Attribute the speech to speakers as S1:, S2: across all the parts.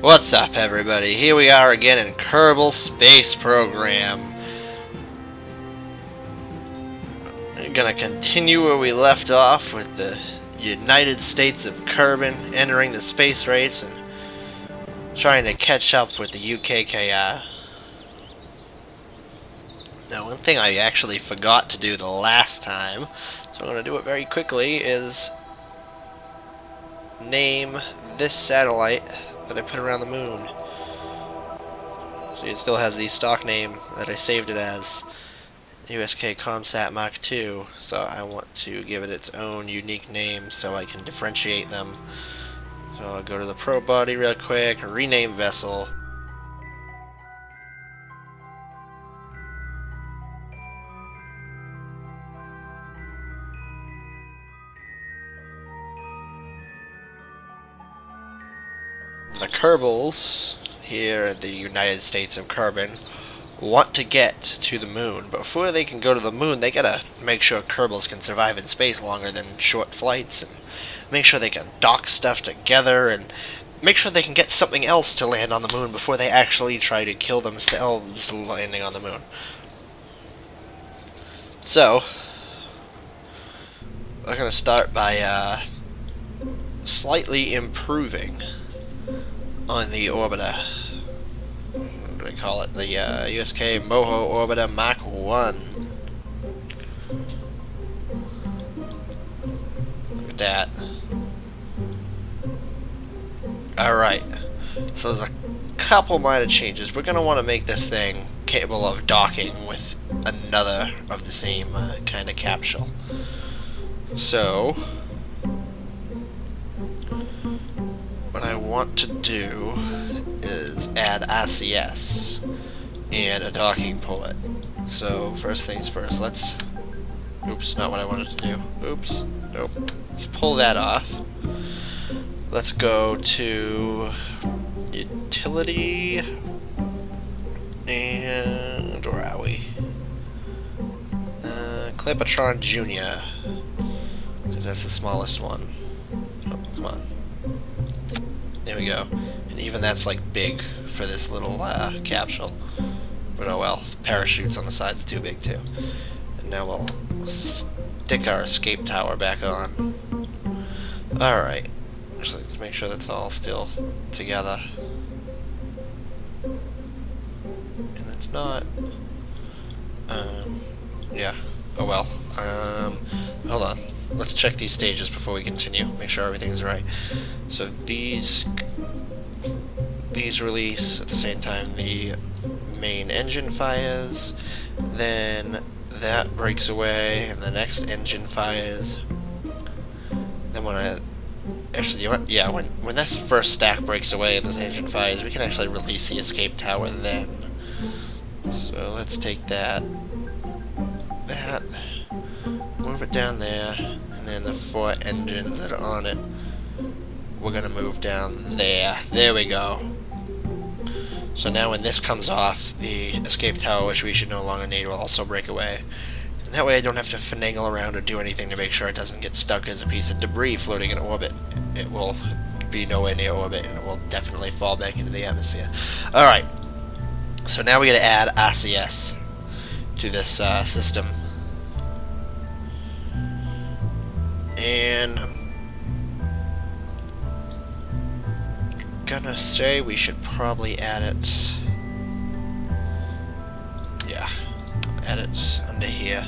S1: What's up, everybody? Here we are again in Kerbal Space Program. We're gonna continue where we left off with the United States of Kerbin entering the space race and trying to catch up with the UKKR. Now, one thing I actually forgot to do the last time, so I'm gonna do it very quickly, is name this satellite that I put around the moon. So it still has the stock name that I saved it as, USK Comsat Mark II, so I want to give it its own unique name so I can differentiate them. So I'll go to the probe body real quick, rename vessel. The Kerbals here in the United States of Kerbin want to get to the moon, but before they can go to the moon they gotta make sure Kerbals can survive in space longer than short flights, and make sure they can dock stuff together, and make sure they can get something else to land on the moon before they actually try to kill themselves landing on the moon. So we're gonna start by slightly improving on the orbiter. What do we call it? The USK Moho Orbiter Mach 1. Look at that. Alright, so there's a couple minor changes. We're going to want to make this thing capable of docking with another of the same kind of capsule. So what I want to do is add RCS and a docking port. So first things first, let's... Oops, not what I wanted to do. Oops, nope. Let's pull that off. Let's go to Utility, and where are we? Clampotron Junior, because that's the smallest one. Oh, come on. There we go. And even that's like big for this little capsule. But oh well, the parachutes on the sides are too big too. And now we'll stick our escape tower back on. Alright. So let's make sure that's all still together. And it's not. Yeah. Oh well. Hold on. Let's check these stages before we continue. Make sure everything's right. So these release at the same time the main engine fires, then that breaks away, and the next engine fires. Then when I actually, yeah, when this first stack breaks away and this engine fires, we can actually release the escape tower then. So let's take that, move it down there, and then the 4 engines that are on it, we're gonna move down there. There we go. So now when this comes off, the escape tower, which we should no longer need, will also break away. And that way I don't have to finagle around or do anything to make sure it doesn't get stuck as a piece of debris floating in orbit. It will be nowhere near orbit, and it will definitely fall back into the atmosphere. Alright, so now we gotta add RCS to this system. And I'm gonna say we should probably add it, yeah, add it under here.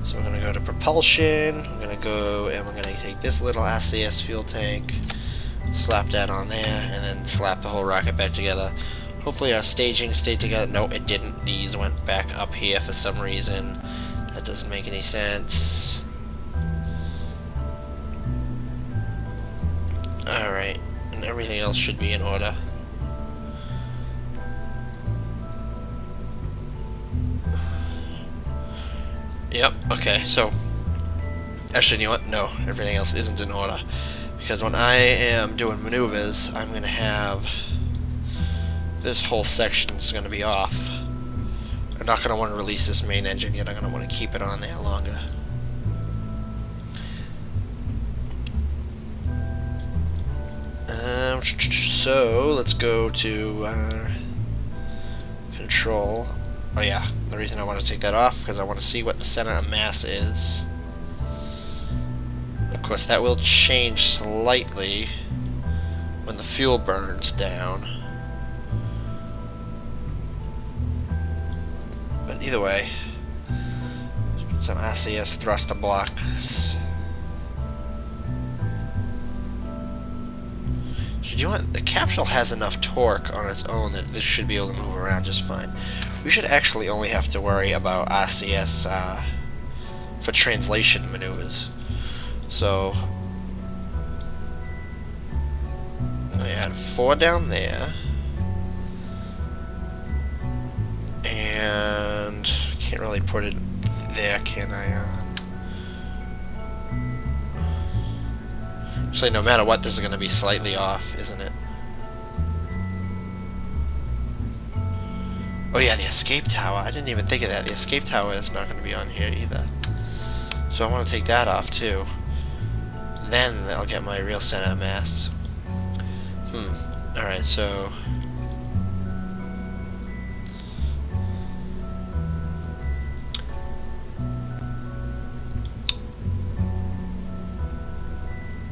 S1: So we're gonna go to propulsion, we're gonna go and we're gonna take this little RCS fuel tank, slap that on there, and then slap the whole rocket back together. Hopefully our staging stayed together. No, it didn't. These went back up here for some reason. That doesn't make any sense. Alright, and everything else should be in order. Yep, okay, so actually, you know what? No, everything else isn't in order. Because when I am doing maneuvers, I'm going to have this whole section is going to be off. I'm not going to want to release this main engine yet. I'm going to want to keep it on there longer. so let's go to control. Oh yeah, the reason I want to take that off because I want to see what the center of mass is. Of course, that will change slightly when the fuel burns down. But either way, some RCS thruster blocks. Do you want, the capsule has enough torque on its own that this should be able to move around just fine. We should actually only have to worry about RCS for translation maneuvers. So I had 4 down there, and can't really put it there, can I? Actually, no matter what, this is going to be slightly off, isn't it? Oh yeah, the escape tower. I didn't even think of that. The escape tower is not going to be on here either. So I want to take that off too. Then I'll get my real center of mass. Alright, so...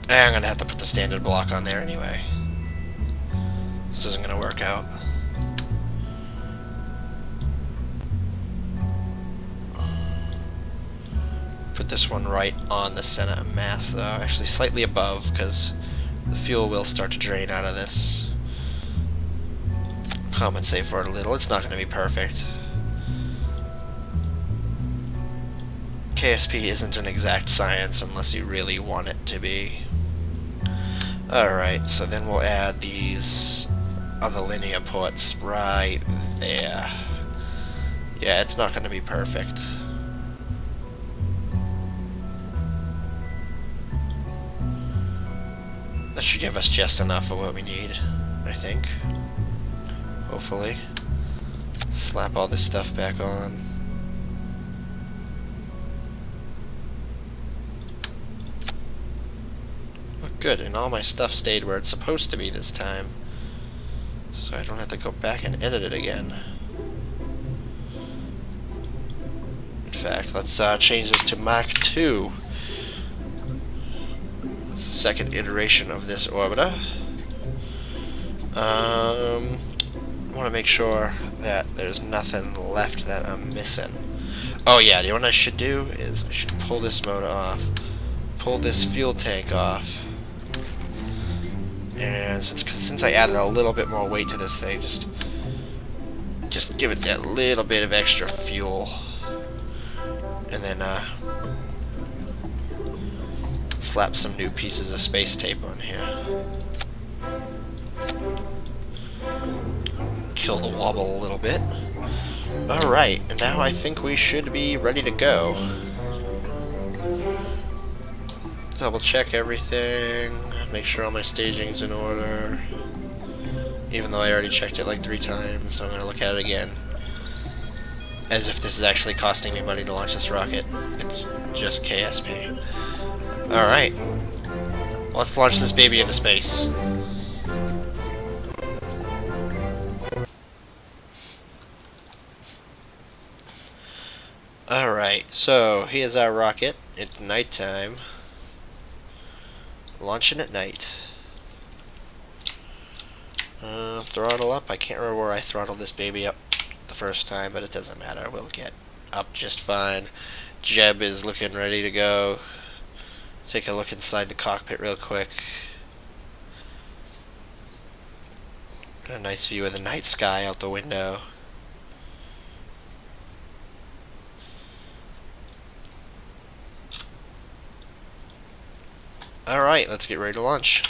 S1: I'm gonna have to put the standard block on there anyway. This isn't gonna work out. Put this one right on the center of mass though, actually slightly above, because the fuel will start to drain out of this. Compensate for it a little. It's not gonna be perfect. KSP isn't an exact science unless you really want it to be. Alright, so then we'll add these other linear ports right there. Yeah, it's not going to be perfect. That should give us just enough of what we need, I think. Hopefully. Slap all this stuff back on. Good, and all my stuff stayed where it's supposed to be this time. So I don't have to go back and edit it again. In fact, let's change this to Mach 2. Second iteration of this orbiter. I want to make sure that there's nothing left that I'm missing. Oh yeah, you know what I should do is I should pull this motor off, pull this fuel tank off. And since I added a little bit more weight to this thing, just give it that little bit of extra fuel, and then slap some new pieces of space tape on here. Kill the wobble a little bit. Alright, and now I think we should be ready to go. Double check everything. Make sure all my staging's in order. Even though I already checked it like 3 times, so I'm going to look at it again. As if this is actually costing me money to launch this rocket. It's just KSP. Alright. Let's launch this baby into space. Alright, so here's our rocket. It's nighttime. Launching at night. Throttle up. I can't remember where I throttled this baby up the first time, but it doesn't matter. We'll get up just fine. Jeb is looking ready to go. Take a look inside the cockpit real quick. Got a nice view of the night sky out the window. Alright, let's get ready to launch.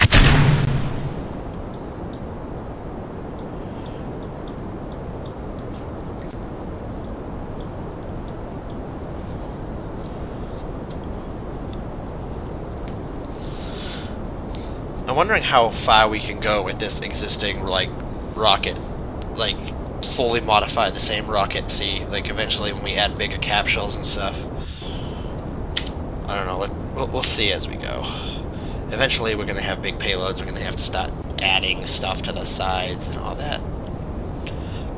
S1: I'm wondering how far we can go with this existing, like, rocket. Like, slowly modify the same rocket, see, like, eventually when we add bigger capsules and stuff. I don't know, we'll see as we go. Eventually we're going to have big payloads, we're going to have to start adding stuff to the sides and all that.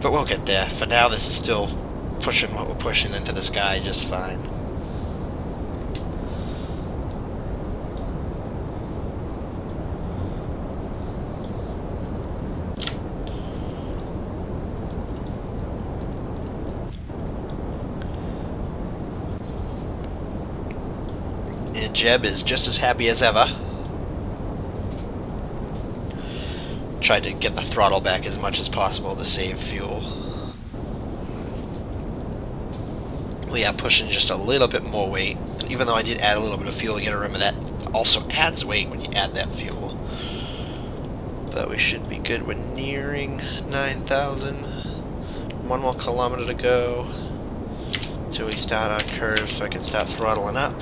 S1: But we'll get there. For now, this is still pushing what we're pushing into the sky just fine. And Jeb is just as happy as ever. Tried to get the throttle back as much as possible to save fuel. We are pushing just a little bit more weight. Even though I did add a little bit of fuel, you gotta remember that also adds weight when you add that fuel. But we should be good. We're nearing 9,000. 1 more kilometer to go till we start our curve, so I can start throttling up.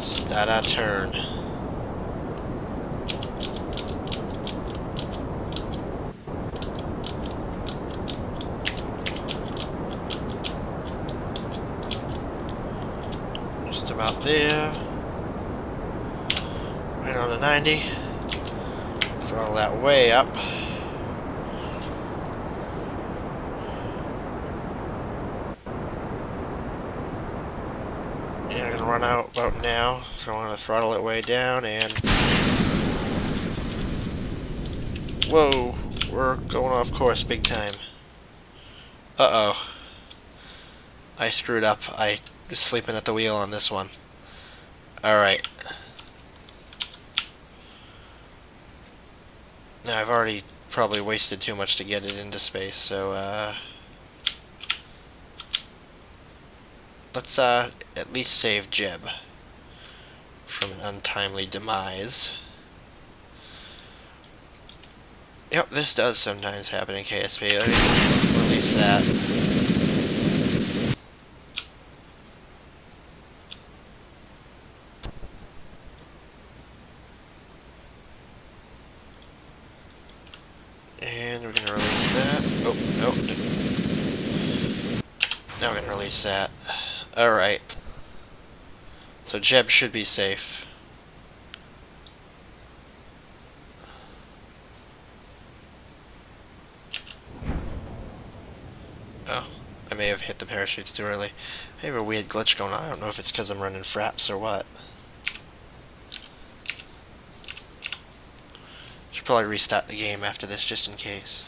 S1: Start our turn. Just about there. Right on the 90. Throttle that way up. And I'm gonna run out about now, so I'm gonna throttle it way down and... Whoa, we're going off course big time. Uh-oh. I screwed up. I was sleeping at the wheel on this one. Alright. Now I've already probably wasted too much to get it into space, so let's at least save Jeb from an untimely demise. Yep, this does sometimes happen in KSP. Let me release that. And we're gonna release that. Oh, no. Now we're gonna release that. Alright. So Jeb should be safe. Oh, I may have hit the parachutes too early. I have a weird glitch going on. I don't know if it's because I'm running fraps or what. Should probably restart the game after this just in case.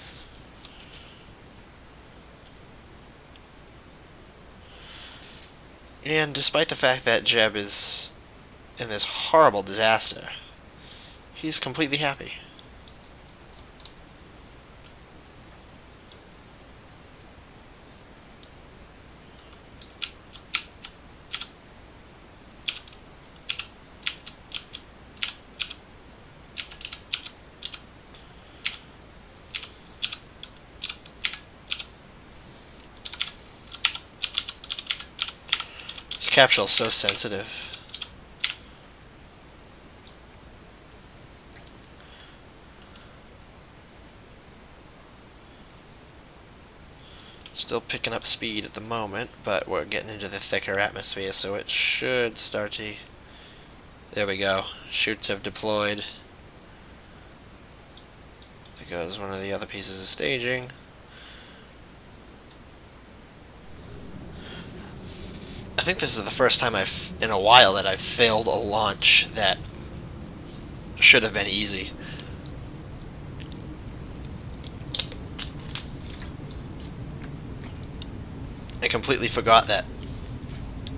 S1: And despite the fact that Jeb is in this horrible disaster, he's completely happy. This capsule's so sensitive. Still picking up speed at the moment, but we're getting into the thicker atmosphere, so it should start to... There we go. Chutes have deployed. There goes one of the other pieces of staging. I think this is the first time in a while that I've failed a launch that should have been easy. I completely forgot that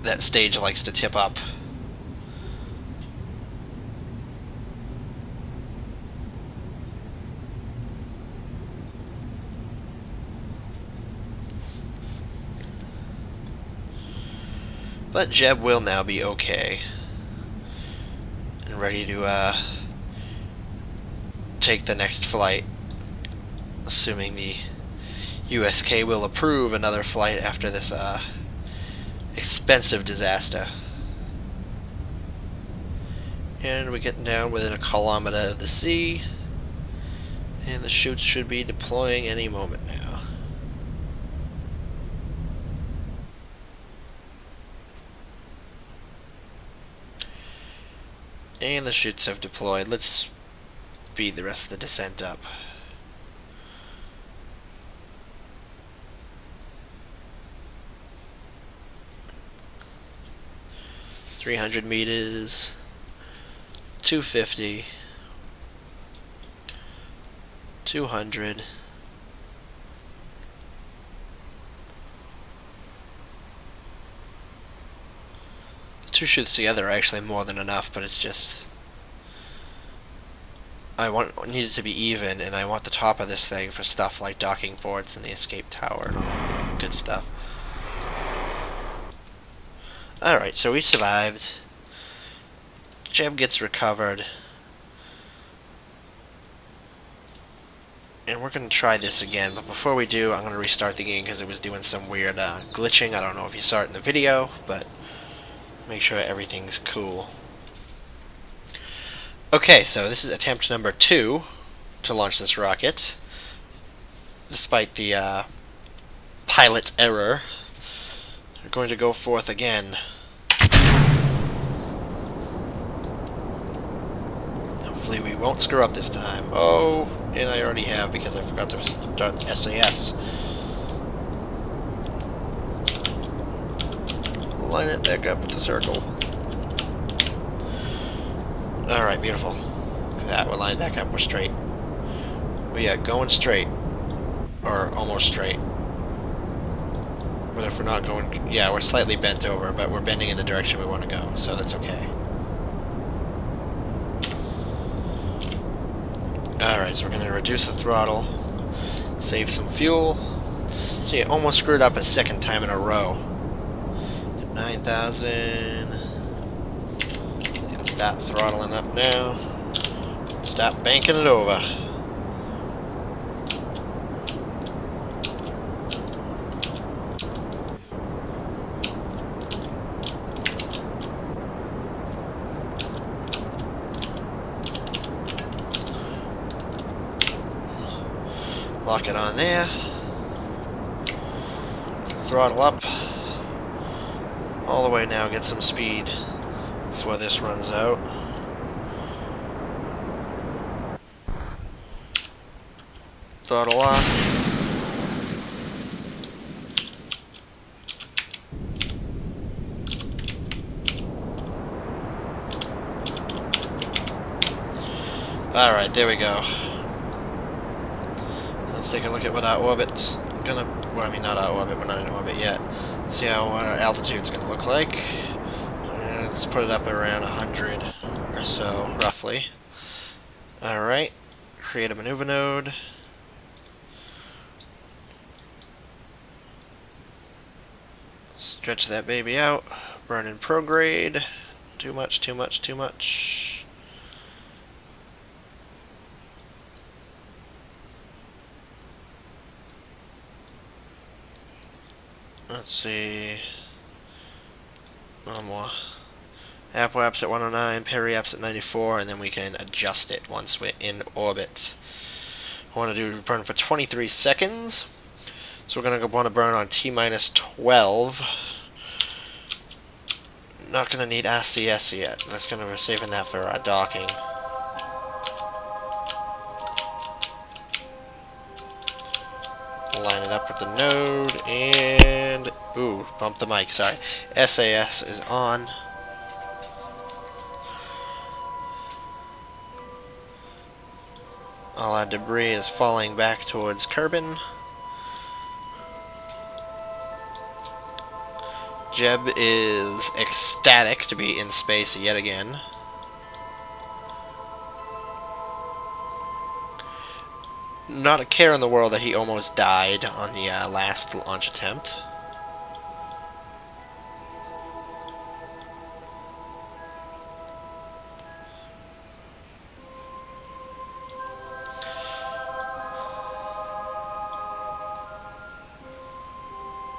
S1: that stage likes to tip up. But Jeb will now be okay and ready to take the next flight, assuming the USK will approve another flight after this expensive disaster. And we're getting down within a kilometer of the sea, and the chutes should be deploying any moment now. And the chutes have deployed. Let's speed the rest of the descent up. $300 meters, 250, 200. The two chutes together are actually more than enough, but it's just need it to be even, and I want the top of this thing for stuff like docking ports and the escape tower and all that good stuff. Alright, so we survived. Jeb gets recovered. And we're going to try this again, but before we do, I'm going to restart the game because it was doing some weird glitching. I don't know if you saw it in the video, but make sure everything's cool. Okay, so this is attempt number 2 to launch this rocket. Despite the pilot's error, we're going to go forth again. Hopefully we won't screw up this time. Oh, and I already have because I forgot to start SAS. Line it back up with the circle. Alright, beautiful. Look at that, we're lined back up, we're straight. We are going straight. Or almost straight. But if we're not going... yeah, we're slightly bent over, but we're bending in the direction we want to go, so that's okay. Alright, so we're going to reduce the throttle, save some fuel. So you almost screwed up a second time in a row. 9,000. Stop throttling up now. Stop banking it over. Lock it on there. Throttle up. All the way now, get some speed before this runs out. Throttle off. Alright, there we go. Let's take a look at what our orbit's gonna... well, I mean, not our orbit, we're not in orbit yet. See how our altitude's gonna look like. Let's put it up around 100 or so, roughly. Alright, create a maneuver node. Stretch that baby out. Burn in prograde. Too much, too much, too much. Let's see. One more. Apoaps at 109, periaps at 94, and then we can adjust it once we're in orbit. I want to do burn for 23 seconds. So we're going to want to burn on T-minus 12. Not going to need RCS yet. That's going to be saving that for docking. Line it up with the node, and... ooh, bump the mic, sorry. SAS is on. All our debris is falling back towards Kerbin. Jeb is ecstatic to be in space yet again. Not a care in the world that he almost died on the last launch attempt.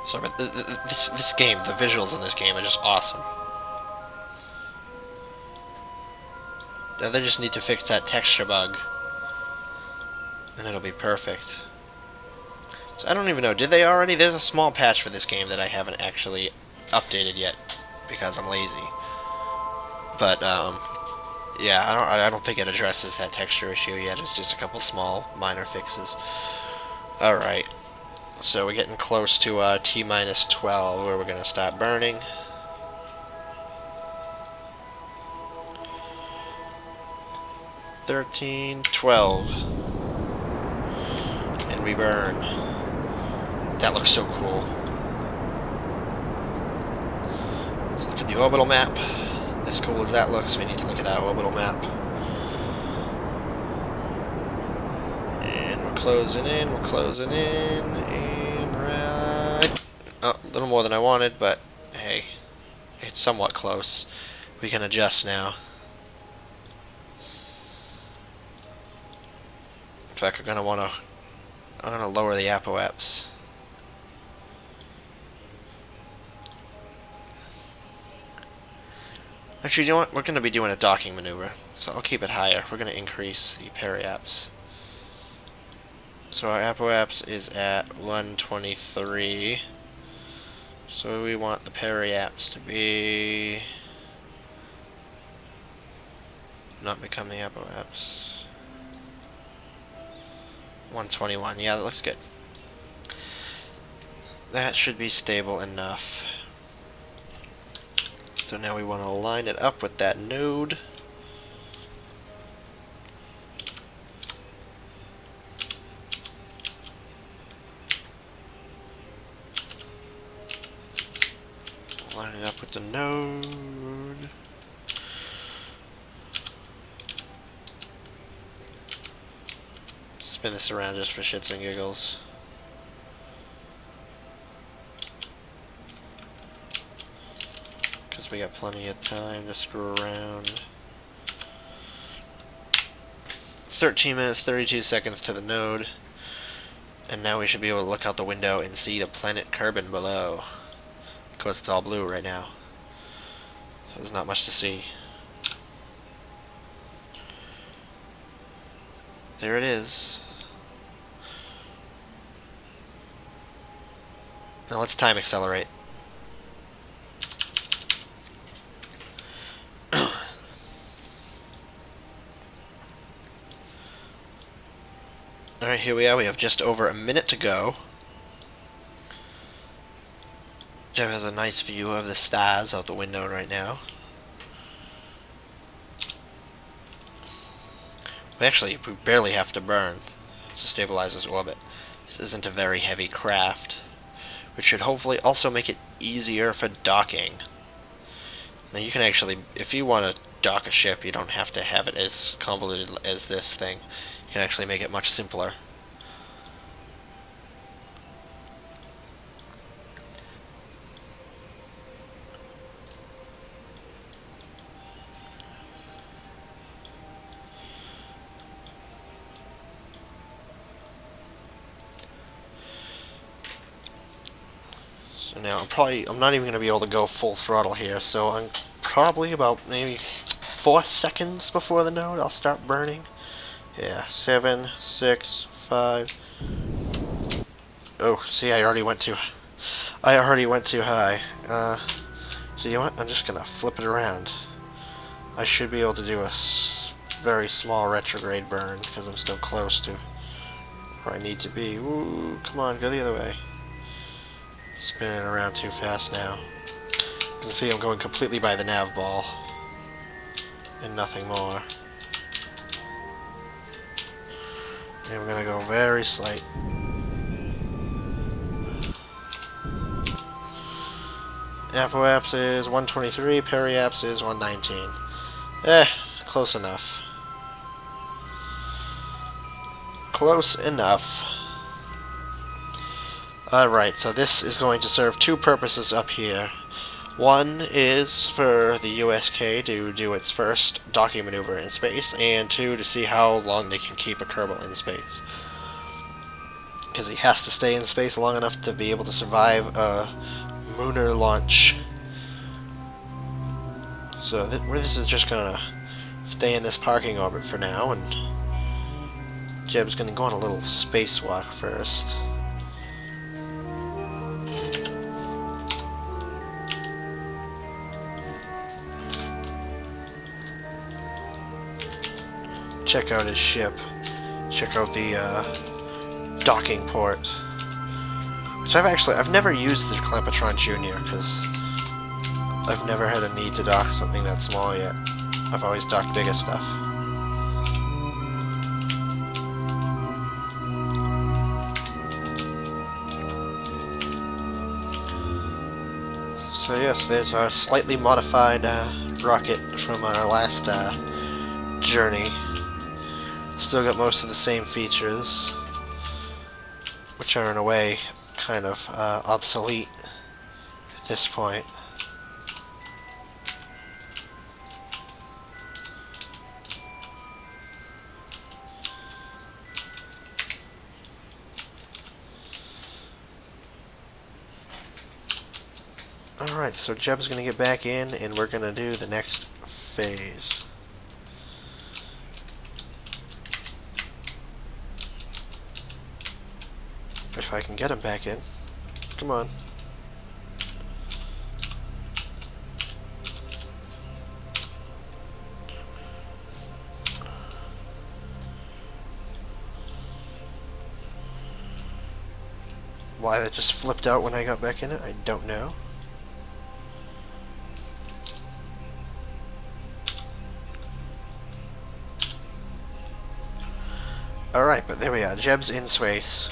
S1: So, but this game, the visuals in this game are just awesome. Now they just need to fix that texture bug, and it'll be perfect. So I don't even know, did they already? There's a small patch for this game that I haven't actually updated yet, because I'm lazy. But, Yeah, I don't think it addresses that texture issue yet. It's just a couple small minor fixes. All right. So we're getting close to T minus 12, where we're gonna start burning. $13, $12, and we burn. That looks so cool. Let's look at the orbital map. As cool as that looks, we need to look at our orbital map. And we're closing in, and right... Oh, a little more than I wanted, but hey, it's somewhat close. We can adjust now. In fact, I'm gonna lower the apoaps. Actually, you know what? We're gonna be doing a docking maneuver, so I'll keep it higher. We're gonna increase the periaps. So our apoaps is at 123. So we want the periaps to be... not become the apoaps. 121. Yeah, that looks good. That should be stable enough. So now we want to line it up with that node. Line it up with the node. Spin this around just for shits and giggles. Because we got plenty of time to screw around. 13 minutes, 32 seconds to the node. And now we should be able to look out the window and see the planet Kerbin below. Of course, it's all blue right now. So there's not much to see. There it is. Now let's time accelerate. Alright, here we are. We have just over a minute to go. Jeff has a nice view of the stars out the window right now. We barely have to burn to stabilize this orbit. This isn't a very heavy craft, which should hopefully also make it easier for docking. Now you can actually, if you want to dock a ship, you don't have to have it as convoluted as this thing. You can actually make it much simpler. So now I'm not even going to be able to go full throttle here, so I'm probably about maybe 4 seconds before the node I'll start burning. Yeah, 7, 6, 5. Oh, see, I already went too high. So you know what? I'm just gonna flip it around. I should be able to do a very small retrograde burn because I'm still close to where I need to be. Ooh, come on, go the other way. Spinning around too fast now. You can see I'm going completely by the nav ball and nothing more. And we're gonna go very slight. Apoaps is 123, periaps is 119. Close enough. Close enough. Alright, so this is going to serve two purposes up here. One is for the USK to do its first docking maneuver in space, and two, to see how long they can keep a Kerbal in space. Because he has to stay in space long enough to be able to survive a Munar launch. So this is just gonna stay in this parking orbit for now, and Jeb's gonna go on a little spacewalk first. check out his ship. Check out the docking port. Which I've never used the Clampatron Junior because I've never had a need to dock something that small yet. I've always docked bigger stuff. So yes, there's our slightly modified rocket from our last journey. Still got most of the same features, which are in a way kind of obsolete at this point. Alright, so Jeb's gonna get back in and we're gonna do the next phase. If I can get him back in. Come on. Why that just flipped out when I got back in it, I don't know. Alright, but there we are. Jeb's in space.